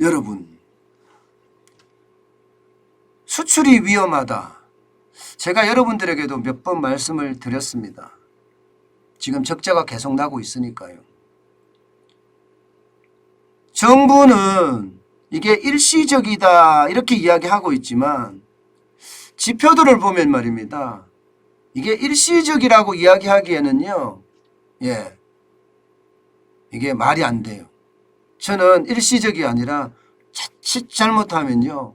여러분, 수출이 위험하다. 제가 여러분들에게도 몇 번 말씀을 드렸습니다. 지금 적자가 계속 나고 있으니까요. 정부는 이게 일시적이다 이렇게 이야기하고 있지만 지표들을 보면 말입니다. 이게 일시적이라고 이야기하기에는요. 이게 말이 안 돼요. 저는 일시적이 아니라 자칫 잘못하면요.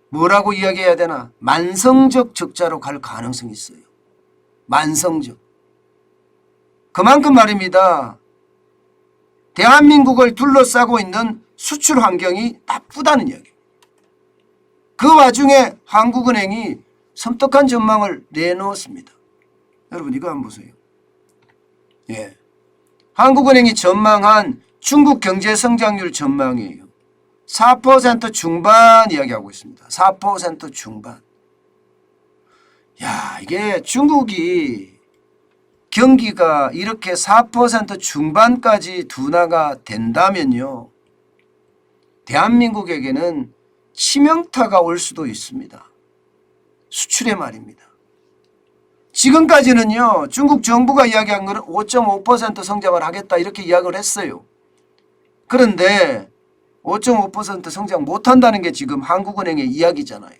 뭐라고 이야기해야 되나? 만성적 적자로 갈 가능성이 있어요. 만성적. 그만큼 말입니다. 대한민국을 둘러싸고 있는 수출 환경이 나쁘다는 이야기. 그 와중에 한국은행이 섬뜩한 전망을 내놓았습니다. 여러분 이거 한번 보세요. 한국은행이 전망한 중국 경제 성장률 전망이에요. 4% 중반 이야기하고 있습니다. 4% 중반. 야, 이게 중국이 경기가 이렇게 4% 중반까지 둔화가 된다면요. 대한민국에게는 치명타가 올 수도 있습니다. 수출의 말입니다. 지금까지는요. 중국 정부가 이야기한 것은 5.5% 성장을 하겠다 이렇게 이야기를 했어요. 그런데 5.5% 성장 못한다는 게 지금 한국은행의 이야기잖아요.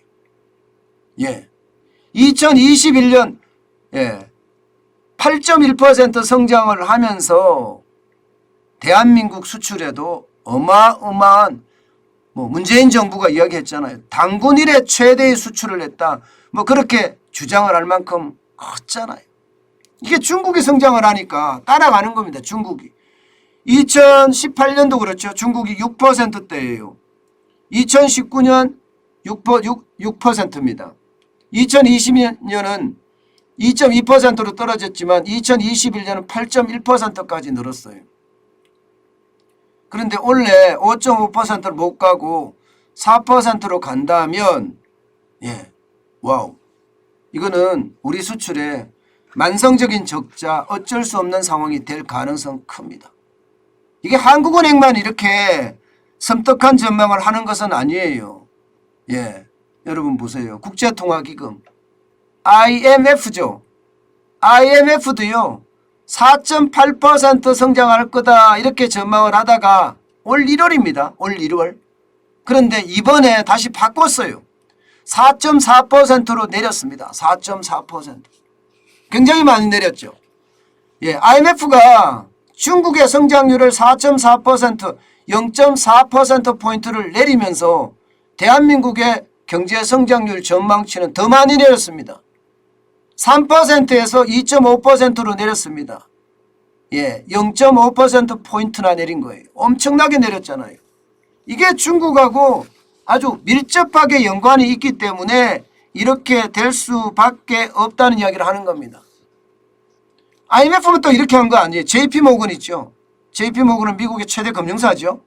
2021년 8.1% 성장을 하면서 대한민국 수출에도 어마어마한 문재인 정부가 이야기했잖아요. 단군 이래 최대의 수출을 했다. 그렇게 주장을 할 만큼 컸잖아요. 이게 중국이 성장을 하니까 따라가는 겁니다. 중국이. 2018년도 그렇죠. 중국이 6%대예요. 2019년 6%입니다. 2020년은 2.2%로 떨어졌지만 2021년은 8.1%까지 늘었어요. 그런데 원래 5.5%를 못 가고 4%로 간다면 와우. 이거는 우리 수출에 만성적인 적자 어쩔 수 없는 상황이 될 가능성 큽니다. 이게 한국은행만 이렇게 섬뜩한 전망을 하는 것은 아니에요. 여러분 보세요. 국제통화기금 IMF죠. IMF도요. 4.8% 성장할 거다 이렇게 전망을 하다가 올 1월입니다. 올 1월. 그런데 이번에 다시 바꿨어요. 4.4%로 내렸습니다. 4.4%. 굉장히 많이 내렸죠. IMF가 중국의 성장률을 4.4%, 0.4%포인트를 내리면서 대한민국의 경제 성장률 전망치는 더 많이 내렸습니다. 3%에서 2.5%로 내렸습니다. 0.5%포인트나 내린 거예요. 엄청나게 내렸잖아요. 이게 중국하고 아주 밀접하게 연관이 있기 때문에 이렇게 될 수밖에 없다는 이야기를 하는 겁니다. IMF는 또 이렇게 한 거 아니에요. JP모건 있죠. JP모건은 미국의 최대 금융사죠.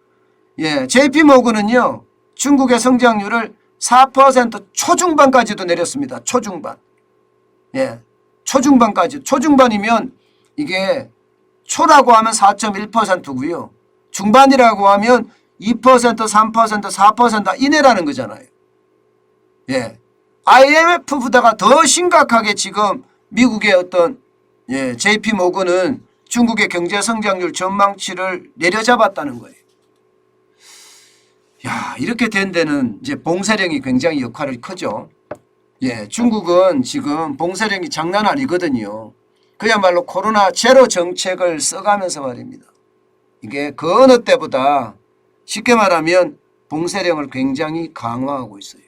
JP모건은요. 중국의 성장률을 4% 초중반까지도 내렸습니다. 초중반. 초중반까지. 초중반이면 이게 초라고 하면 4.1%고요. 중반이라고 하면 2%, 3%, 4% 이내라는 거잖아요. IMF보다가 더 심각하게 지금 미국의 어떤 JP모건은 중국의 경제 성장률 전망치를 내려잡았다는 거예요. 이렇게 된 데는 이제 봉쇄령이 굉장히 역할이 크죠. 중국은 지금 봉쇄령이 장난 아니거든요. 그야말로 코로나 제로 정책을 써가면서 말입니다. 이게 그 어느 때보다 쉽게 말하면 봉쇄령을 굉장히 강화하고 있어요.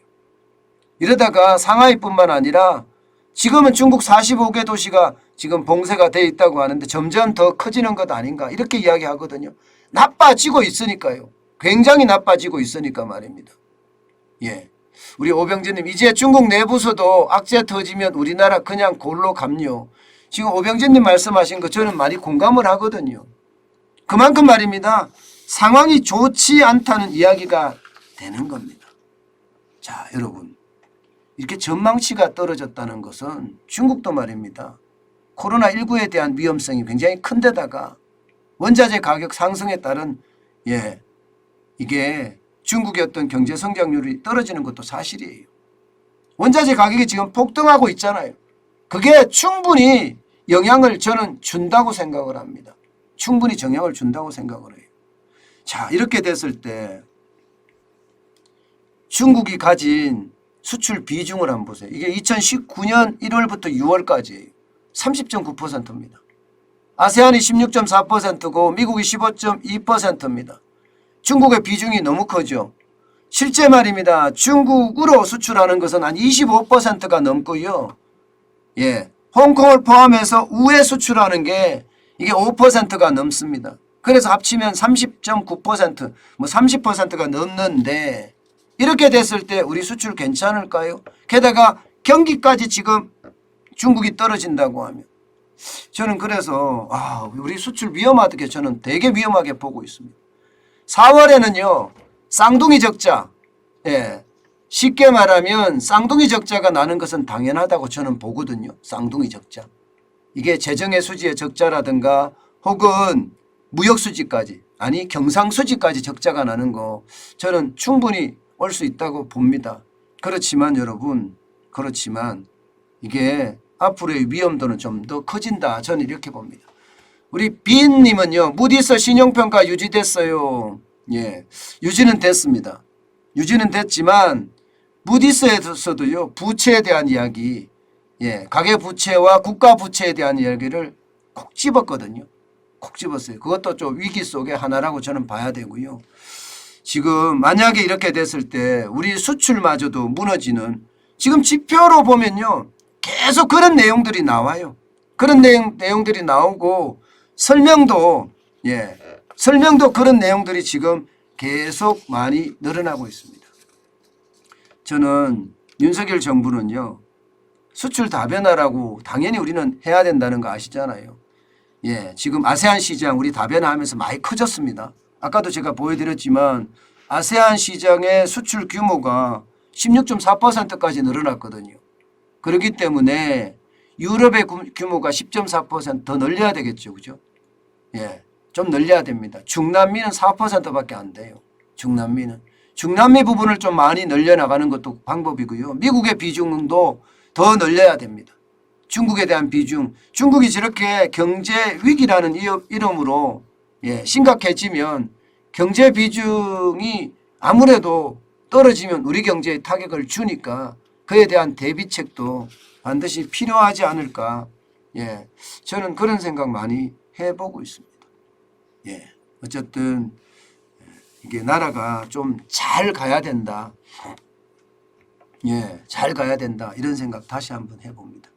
이러다가 상하이뿐만 아니라 지금은 중국 45개 도시가 지금 봉쇄가 되어 있다고 하는데 점점 더 커지는 것 아닌가 이렇게 이야기하거든요. 나빠지고 있으니까요. 굉장히 나빠지고 있으니까 말입니다. 우리 오병진님 이제 중국 내부서도 악재 터지면 우리나라 그냥 골로 감요. 지금 오병진님 말씀하신 거 저는 많이 공감을 하거든요. 그만큼 말입니다. 상황이 좋지 않다는 이야기가 되는 겁니다. 자, 여러분. 이렇게 전망치가 떨어졌다는 것은 중국도 말입니다. 코로나19에 대한 위험성이 굉장히 큰 데다가 원자재 가격 상승에 따른 이게 중국의 어떤 경제 성장률이 떨어지는 것도 사실이에요. 원자재 가격이 지금 폭등하고 있잖아요. 그게 충분히 영향을 저는 준다고 생각을 합니다. 충분히 영향을 준다고 생각을 해요. 자, 이렇게 됐을 때 중국이 가진 수출 비중을 한번 보세요. 이게 2019년 1월부터 6월까지예요. 30.9%입니다. 아세안이 16.4%고 미국이 15.2%입니다. 중국의 비중이 너무 크죠. 실제 말입니다. 중국으로 수출하는 것은 한 25%가 넘고요. 예, 홍콩을 포함해서 우에 수출하는 게 이게 5%가 넘습니다. 그래서 합치면 30.9% 뭐 30%가 넘는데 이렇게 됐을 때 우리 수출 괜찮을까요? 게다가 경기까지 지금 중국이 떨어진다고 하면 저는 그래서 우리 수출 위험하게 저는 되게 위험하게 보고 있습니다. 4월에는요. 쌍둥이 적자, 예, 쉽게 말하면 쌍둥이 적자가 나는 것은 당연하다고 저는 보거든요. 쌍둥이 적자. 이게 재정의 수지의 적자라든가 혹은 무역 수지까지 아니 경상 수지까지 적자가 나는 거 저는 충분히 올 수 있다고 봅니다. 그렇지만 여러분 이게 앞으로의 위험도는 좀 더 커진다. 저는 이렇게 봅니다. 우리 비인님은요. 무디스 신용평가 유지됐어요. 예, 유지는 됐습니다. 유지는 됐지만 무디스에서도요. 부채에 대한 이야기, 예, 가계부채와 국가부채에 대한 이야기를 콕 집었거든요. 콕 집었어요. 그것도 좀 위기 속의 하나라고 저는 봐야 되고요. 지금 만약에 이렇게 됐을 때 우리 수출마저도 무너지는 지금 지표로 보면요. 계속 그런 내용들이 나와요. 그런 내용들이 나오고 설명도 그런 내용들이 지금 계속 많이 늘어나고 있습니다. 저는 윤석열 정부는요. 수출 다변화라고 당연히 우리는 해야 된다는 거 아시잖아요. 예, 지금 아세안 시장 우리 다변화하면서 많이 커졌습니다. 아까도 제가 보여드렸지만 아세안 시장의 수출 규모가 16.4%까지 늘어났거든요. 그렇기 때문에 유럽의 규모가 10.4% 더 늘려야 되겠죠. 그죠? 예, 좀 늘려야 됩니다. 중남미는 4%밖에 안 돼요. 중남미 부분을 좀 많이 늘려나가는 것도 방법이고요. 미국의 비중도 더 늘려야 됩니다. 중국에 대한 비중. 중국이 저렇게 경제 위기라는 이름으로 심각해지면 경제 비중이 아무래도 떨어지면 우리 경제에 타격을 주니까 그에 대한 대비책도 반드시 필요하지 않을까. 예, 저는 그런 생각 많이 해보고 있습니다. 예, 어쨌든 이게 나라가 좀 잘 가야 된다. 예, 잘 가야 된다. 이런 생각 다시 한번 해봅니다.